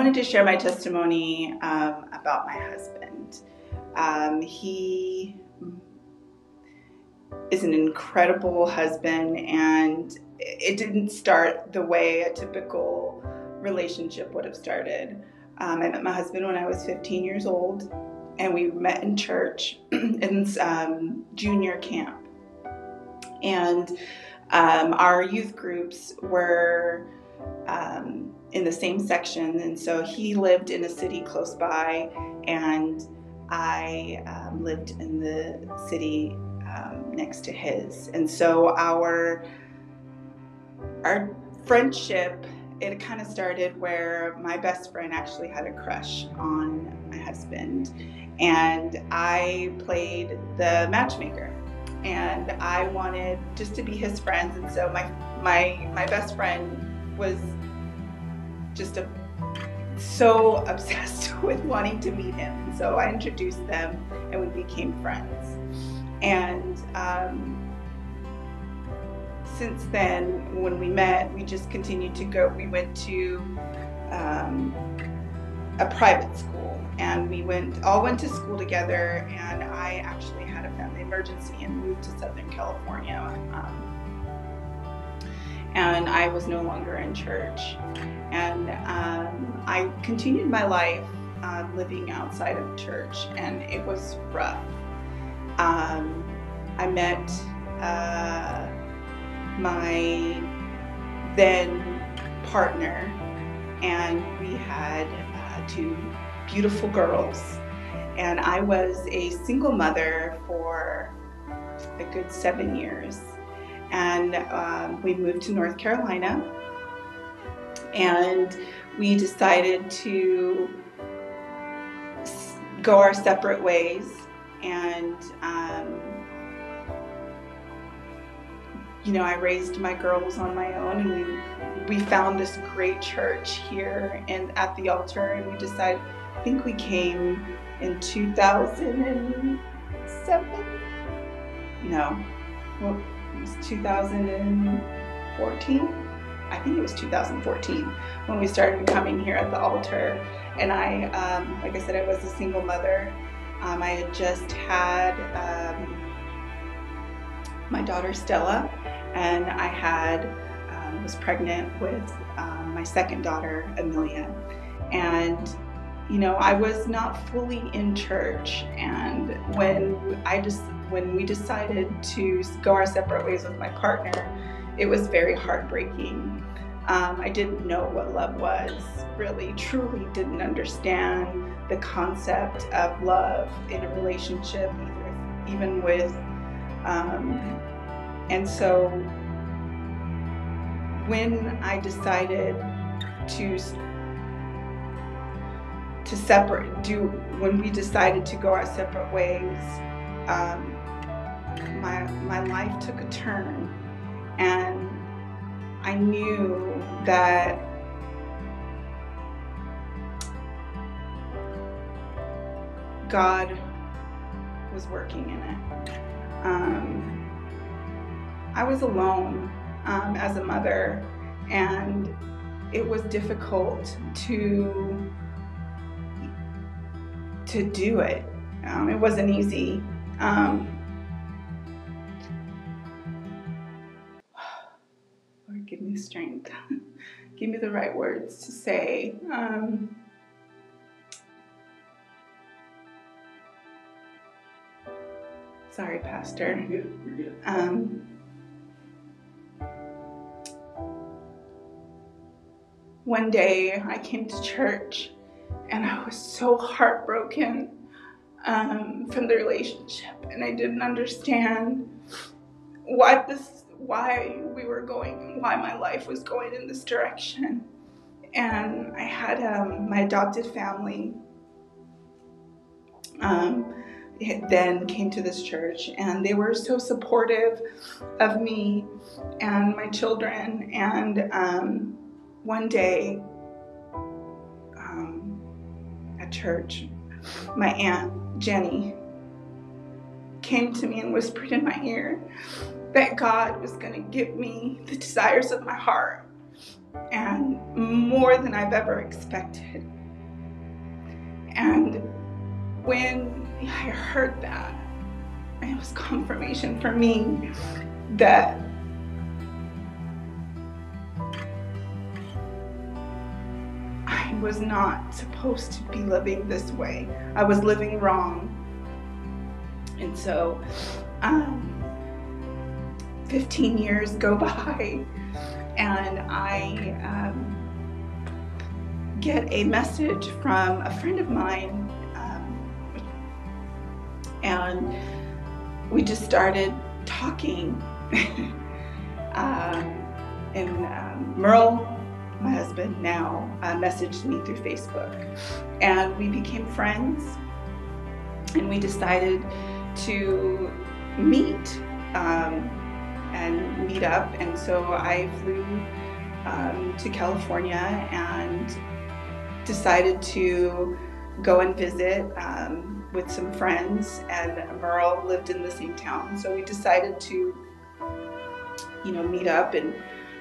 wanted to share my testimony about my husband. He is an incredible husband, and it didn't start the way a typical relationship would have started. I met my husband when I was 15 years old, and we met in church in junior camp. And our youth groups were in the same section, and so he lived in a city close by, and I lived in the city next to his. And so our friendship, it kind of started where my best friend actually had a crush on my husband, and I played the matchmaker, and I wanted just to be his friends. And so my best friend was just so obsessed with wanting to meet him, and so I introduced them and we became friends. And since then, when we met, we just continued to go. We went to a private school, and we all went to school together, and I actually had a family emergency and moved to Southern California. And I was no longer in church. And I continued my life living outside of church, and it was rough. I met my then partner, and we had two beautiful girls. And I was a single mother for a good 7 years. And we moved to North Carolina, and we decided to go our separate ways. And I raised my girls on my own, and we found this great church here at the altar, and we decided, I think we came in 2007? No, well, it was 2014. I think it was 2014 when we started coming here at the altar. And I, like I said, I was a single mother. I had just had my daughter Stella, and I was pregnant with my second daughter, Amelia. And I was not fully in church, and when we decided to go our separate ways with my partner, it was very heartbreaking. I didn't know what love was, really, truly didn't understand the concept of love in a relationship, even with, and so when I decided when we decided to go our separate ways, my life took a turn, and I knew that God was working in it. I was alone as a mother, and it was difficult to do it. It wasn't easy. Lord, give me strength. Give me the right words to say. Sorry, Pastor. You're good. One day I came to church, and I was so heartbroken from the relationship, and I didn't understand why my life was going in this direction. And I had my adopted family then came to this church, and they were so supportive of me and my children. And one day at church, my Aunt Jenny came to me and whispered in my ear that God was going to give me the desires of my heart, and more than I've ever expected. And when I heard that, it was confirmation for me that I was not supposed to be living this way. I was living wrong. And so 15 years go by, and I get a message from a friend of mine, and we just started talking. And Merle, my husband now, messaged me through Facebook, and we became friends, and we decided to meet and meet up. And so I flew to California and decided to go and visit with some friends, and Merle lived in the same town, so we decided to meet up and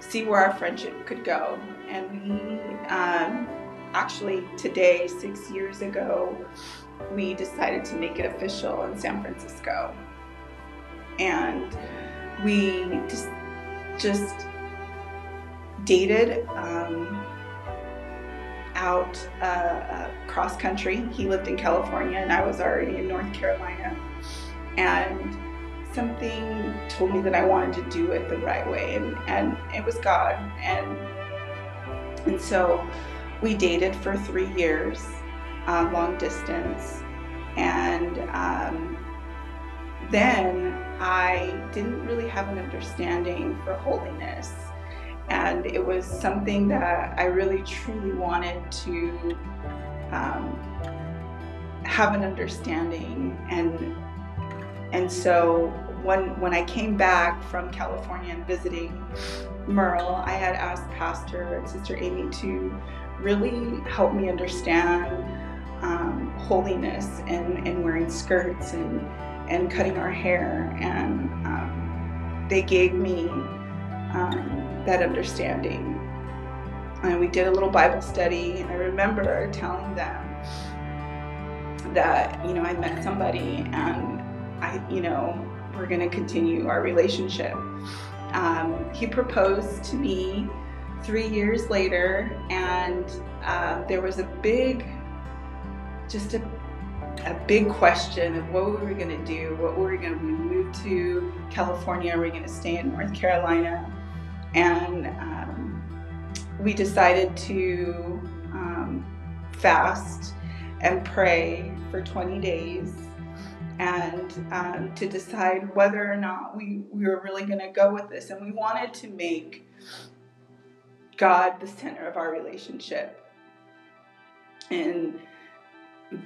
see where our friendship could go. And we actually today, 6 years ago, we decided to make it official in San Francisco. And we just dated out cross country. He lived in California and I was already in North Carolina. And something told me that I wanted to do it the right way, and it was God. And so we dated for 3 years, long distance, and then I didn't really have an understanding for holiness, and it was something that I really truly wanted to have an understanding. And so when I came back from California and visiting Merle, I had asked Pastor and Sister Amy to really help me understand holiness and wearing skirts and cutting our hair. And they gave me that understanding. And we did a little Bible study, and I remember telling them that, I met somebody and we're going to continue our relationship. He proposed to me 3 years later, and there was a big question of what we were going to do. What were we going to move to California? Are we going to stay in North Carolina? And we decided to fast and pray for 20 days. And to decide whether or not we were really going to go with this. And we wanted to make God the center of our relationship, and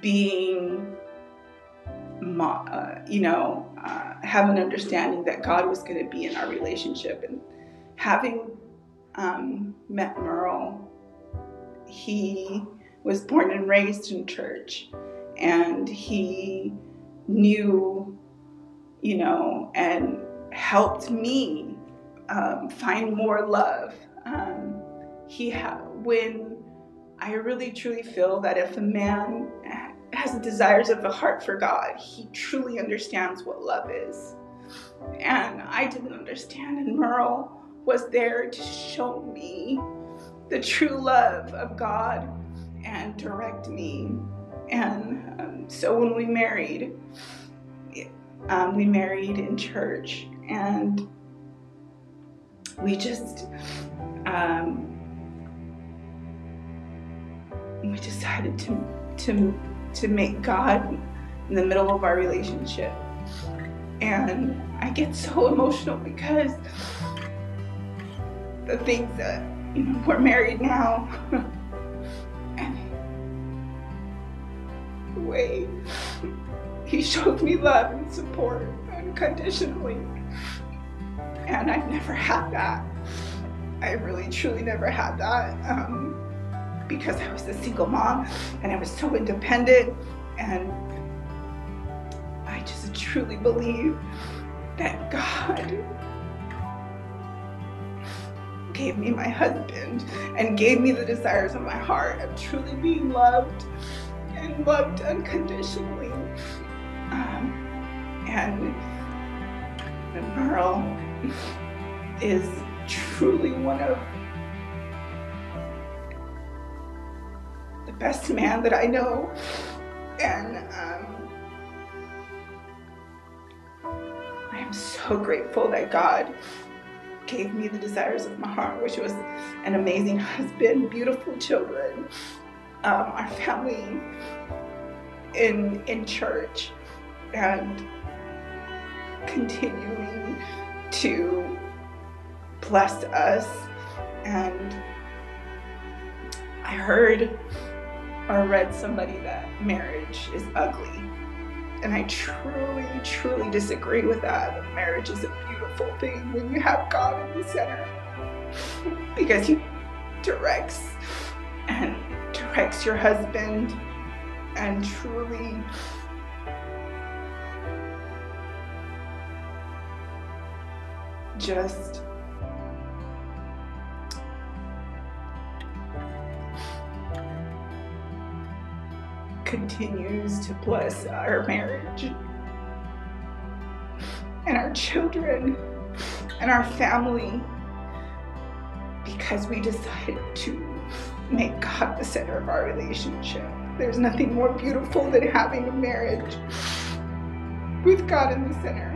being, have an understanding that God was going to be in our relationship. And having met Merle, he was born and raised in church, and he knew, and helped me find more love. When I really truly feel that if a man has the desires of the heart for God, he truly understands what love is. And I didn't understand, and Merle was there to show me the true love of God and direct me. And so when we married in church, and we just we decided to make God in the middle of our relationship. And I get so emotional because the things that, we're married now, and the way he showed me love and support unconditionally. And I've never had that. I really, truly never had that, because I was a single mom and I was so independent. And I just truly believe that God gave me my husband and gave me the desires of my heart of truly being loved and loved unconditionally. And Merle is truly one of the best man that I know. And I am so grateful that God gave me the desires of my heart, which was an amazing husband, beautiful children, our family in church, and continuing to bless us. And I heard or read somebody that marriage is ugly, and I truly, truly disagree with that. Marriage is a beautiful thing when you have God in the center, because He directs your husband, and truly just continues to bless our marriage and our children and our family, because we decided to make God the center of our relationship. There's nothing more beautiful than having a marriage with God in the center.